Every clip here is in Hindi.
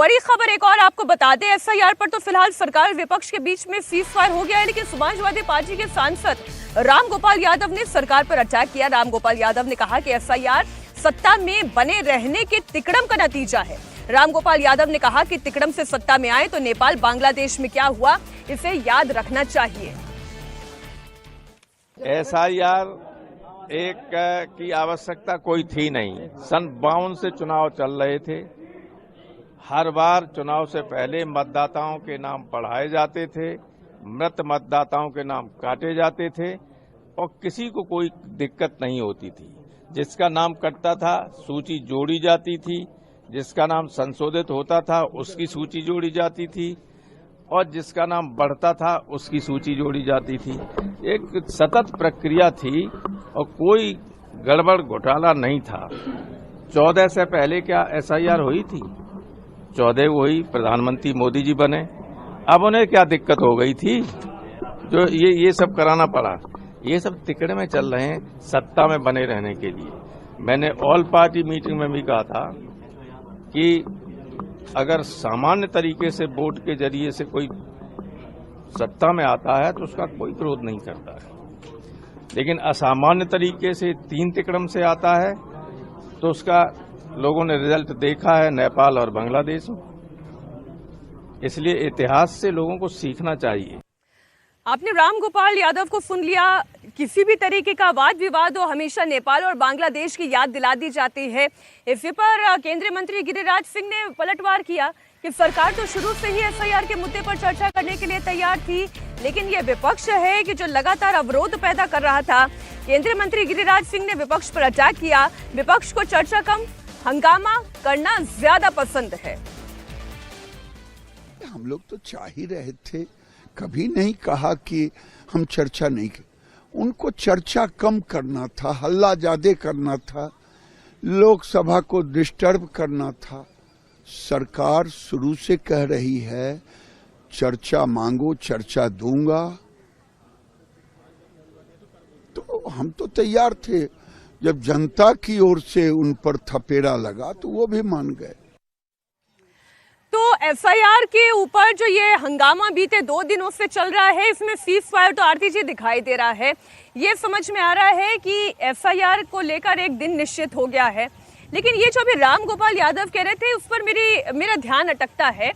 बड़ी खबर एक और आपको बता दें, एसआईआर पर तो फिलहाल सरकार विपक्ष के बीच में सीज फायर हो गया है, लेकिन समाजवादी पार्टी के सांसद रामगोपाल यादव ने सरकार पर अटैक किया। रामगोपाल यादव ने कहा कि एसआईआर सत्ता में बने रहने के तिकड़म का नतीजा है। रामगोपाल यादव ने कहा कि तिकड़म से सत्ता में आए तो नेपाल बांग्लादेश में क्या हुआ इसे याद रखना चाहिए। एसआईआर एक की आवश्यकता कोई थी नहीं। सन 52 से चुनाव चल रहे थे। हर बार चुनाव से पहले मतदाताओं के नाम पढ़ाए जाते थे, मृत मतदाताओं के नाम काटे जाते थे और किसी को कोई दिक्कत नहीं होती थी। जिसका नाम कटता था सूची जोड़ी जाती थी, जिसका नाम संशोधित होता था उसकी सूची जोड़ी जाती थी और जिसका नाम बढ़ता था उसकी सूची जोड़ी जाती थी। एक सतत प्रक्रिया थी और कोई गड़बड़ घोटाला नहीं था। 14 से पहले क्या एसआईआर हुई थी? 14 हुई, प्रधानमंत्री मोदी जी बने। अब उन्हें क्या दिक्कत हो गई थी जो ये सब कराना पड़ा? ये सब तिकड़े में चल रहे हैं सत्ता में बने रहने के लिए। मैंने ऑल पार्टी मीटिंग में भी कहा था कि अगर सामान्य तरीके से वोट के जरिए से कोई सत्ता में आता है तो उसका कोई विरोध नहीं करता है, लेकिन असामान्य तरीके से 3 तिकड़म से आता है तो उसका लोगों ने रिजल्ट देखा है नेपाल और बांग्लादेश में। इसलिए इतिहास से लोगों को सीखना चाहिए। आपने रामगोपाल यादव को सुन लिया। किसी भी तरीके का वाद विवाद हो हमेशा नेपाल और बांग्लादेश की याद दिला दी जाती है। इस पर केंद्रीय मंत्री गिरिराज सिंह ने पलटवार किया कि सरकार तो शुरू से ही एसआईआर के मुद्दे पर चर्चा करने के लिए तैयार थी, लेकिन ये विपक्ष है कि जो लगातार अवरोध पैदा कर रहा था। केंद्रीय मंत्री गिरिराज सिंह ने विपक्ष पर अटैक किया। विपक्ष को चर्चा कम, हंगामा करना ज्यादा पसंद है। हम लोग तो चाह ही रहे थे, कभी नहीं कहा कि हम चर्चा नहीं की। उनको चर्चा कम करना था, हल्ला ज्यादा करना था, लोकसभा को डिस्टर्ब करना था। सरकार शुरू से कह रही है चर्चा मांगो, चर्चा दूंगा, तो हम तो तैयार थे। जब जनता की ओर से उन पर थपेड़ा लगा तो वो भी मान गए। तो एसआईआर के ऊपर जो ये हंगामा बीते 2 दिनों से चल रहा है, इसमें सीज फायर तो आरती जी दिखाई दे रहा है। ये समझ में आ रहा है कि एसआईआर को लेकर एक दिन निश्चित हो गया है, लेकिन ये जो अभी रामगोपाल यादव कह रहे थे उस पर मेरा ध्यान अटकता है।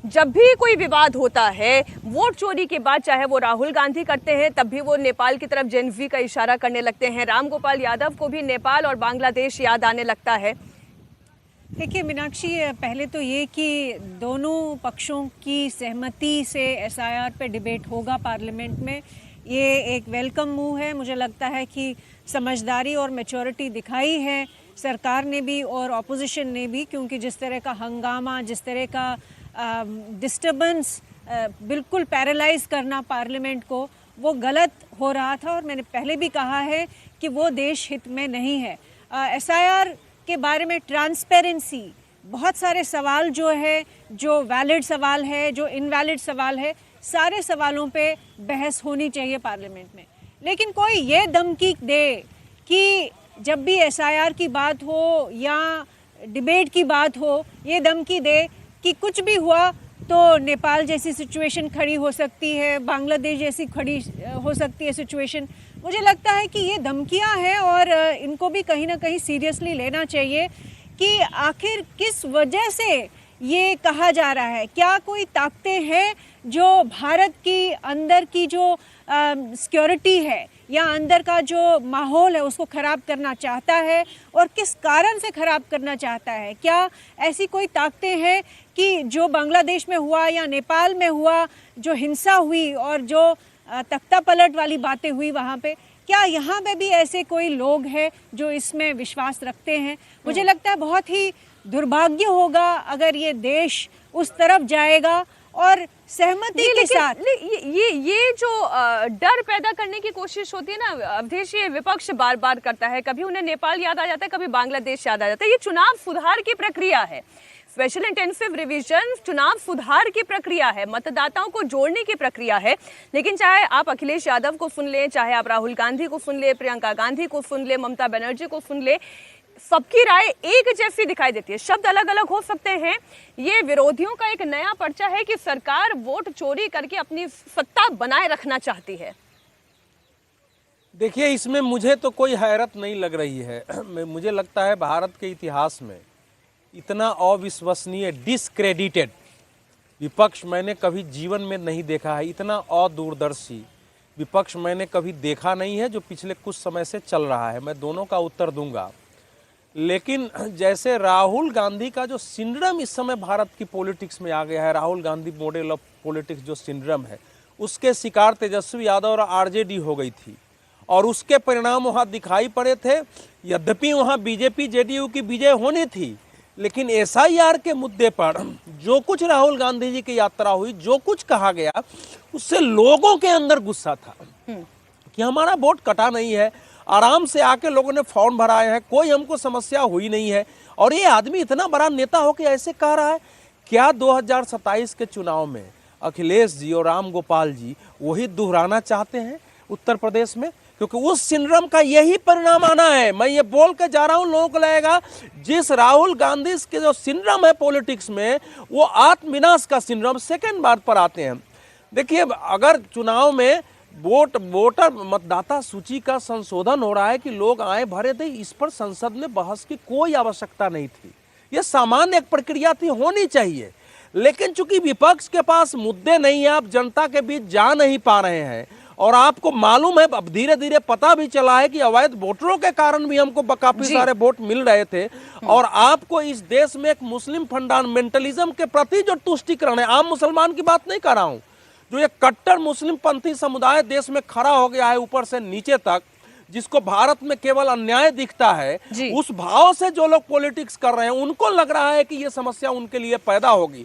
जब भी कोई विवाद होता है, वोट चोरी के बाद चाहे वो राहुल गांधी करते हैं तब भी वो नेपाल की तरफ जेन ज़ी का इशारा करने लगते हैं। रामगोपाल यादव को भी नेपाल और बांग्लादेश याद आने लगता है। देखिए मीनाक्षी, पहले तो ये कि दोनों पक्षों की सहमति से एसआईआर पे डिबेट होगा पार्लियामेंट में, ये एक वेलकम मूव है। मुझे लगता है कि समझदारी और मैच्योरिटी दिखाई है सरकार ने भी और ऑपोजिशन ने भी, क्योंकि जिस तरह का हंगामा, जिस तरह का डिस्टर्बेंस, बिल्कुल पैरालाइज करना पार्लियामेंट को, वो गलत हो रहा था। और मैंने पहले भी कहा है कि वो देश हित में नहीं है। एसआईआर के बारे में ट्रांसपेरेंसी, बहुत सारे सवाल जो है, जो वैलिड सवाल है, जो इनवैलिड सवाल है, सारे सवालों पे बहस होनी चाहिए पार्लियामेंट में। लेकिन कोई ये धमकी दे कि जब भी एसआईआर की बात हो या डिबेट की बात हो, ये धमकी दे कि कुछ भी हुआ तो नेपाल जैसी सिचुएशन खड़ी हो सकती है, बांग्लादेश जैसी खड़ी हो सकती है सिचुएशन, मुझे लगता है कि ये धमकियां हैं और इनको भी कहीं ना कहीं सीरियसली लेना चाहिए कि आखिर किस वजह से ये कहा जा रहा है। क्या कोई ताकतें हैं जो भारत की अंदर की जो सिक्योरिटी है या अंदर का जो माहौल है उसको ख़राब करना चाहता है, और किस कारण से ख़राब करना चाहता है? क्या ऐसी कोई ताकतें हैं कि जो बांग्लादेश में हुआ या नेपाल में हुआ, जो हिंसा हुई और जो तख्ता पलट वाली बातें हुई वहाँ पे, क्या यहाँ पे भी ऐसे कोई लोग हैं जो इसमें विश्वास रखते हैं? मुझे लगता है बहुत ही दुर्भाग्य होगा अगर ये देश उस तरफ जाएगा और सहमति के साथ। ये जो डर पैदा करने की कोशिश होती है ना अवधेश, ये विपक्ष बार बार करता है। कभी उन्हें नेपाल याद आ जाता है, कभी बांग्लादेश याद आ जाता है। ये चुनाव सुधार की प्रक्रिया है, स्पेशल इंटेंसिव रिवीजन चुनाव सुधार की प्रक्रिया है, मतदाताओं को जोड़ने की प्रक्रिया है। लेकिन चाहे आप अखिलेश यादव को सुन ले, चाहे आप राहुल गांधी को सुन ले, प्रियंका गांधी को सुन ले, ममता बनर्जी को सुन ले, सबकी राय एक जैसी दिखाई देती है, शब्द अलग अलग हो सकते हैं। ये विरोधियों का एक नया पर्चा है कि सरकार वोट चोरी करके अपनी सत्ता बनाए रखना चाहती है। देखिए, इसमें मुझे तो कोई हैरत नहीं लग रही है। मुझे लगता है भारत के इतिहास में इतना अविश्वसनीय डिस्क्रेडिटेड विपक्ष मैंने कभी जीवन में नहीं देखा है। इतना अदूरदर्शी विपक्ष मैंने कभी देखा नहीं है जो पिछले कुछ समय से चल रहा है। मैं दोनों का उत्तर दूंगा, लेकिन जैसे राहुल गांधी का जो सिंड्रोम इस समय भारत की पॉलिटिक्स में आ गया है, Rahul Gandhi model of politics जो सिंड्रोम है, उसके शिकार तेजस्वी यादव और आरजेडी हो गई थी और उसके परिणाम वहाँ दिखाई पड़े थे। यद्यपि वहाँ बीजेपी जेडीयू की विजय होनी थी, लेकिन एसआईआर के मुद्दे पर जो कुछ राहुल गांधी जी की यात्रा हुई, जो कुछ कहा गया, उससे लोगों के अंदर गुस्सा था कि हमारा वोट कटा नहीं है, आराम से आके लोगों ने फॉर्म भराए हैं, कोई हमको समस्या हुई नहीं है। और ये आदमी इतना बड़ा नेता हो के ऐसे कह रहा है। क्या 2027 के चुनाव में अखिलेश जी और राम गोपाल जी वही दोहराना चाहते हैं उत्तर प्रदेश में? क्योंकि उस सिंड्रोम का यही परिणाम आना है। मैं ये बोल के जा रहा हूं, लोगों को लगेगा जिस राहुल गांधी के जो सिंड्रोम है पॉलिटिक्स में, वो आत्मविनाश का सिंड्रोम सेकेंड बार पर आते हैं। देखिए, अगर चुनाव में वोटर मतदाता सूची का संशोधन हो रहा है कि लोग आए भरे थे, इस पर संसद में बहस की कोई आवश्यकता नहीं थी। यह सामान्य एक प्रक्रिया थी, होनी चाहिए। लेकिन चूंकि विपक्ष के पास मुद्दे नहीं है, आप जनता के बीच जा नहीं पा रहे हैं, और आपको मालूम है, अब धीरे धीरे पता भी चला है कि अवैध वोटरों के कारण भी हमको काफी सारे वोट मिल रहे थे, और आपको इस देश में एक मुस्लिम फंडामेंटलिज्म के प्रति जो तुष्टिकरण है, आम मुसलमान की बात नहीं कर रहा हूं, जो एक कट्टर मुस्लिम पंथी समुदाय देश में खड़ा हो गया है ऊपर से नीचे तक, जिसको भारत में केवल अन्याय दिखता है, उस भाव से जो लोग पॉलिटिक्स कर रहे हैं, उनको लग रहा है कि ये समस्या उनके लिए पैदा होगी।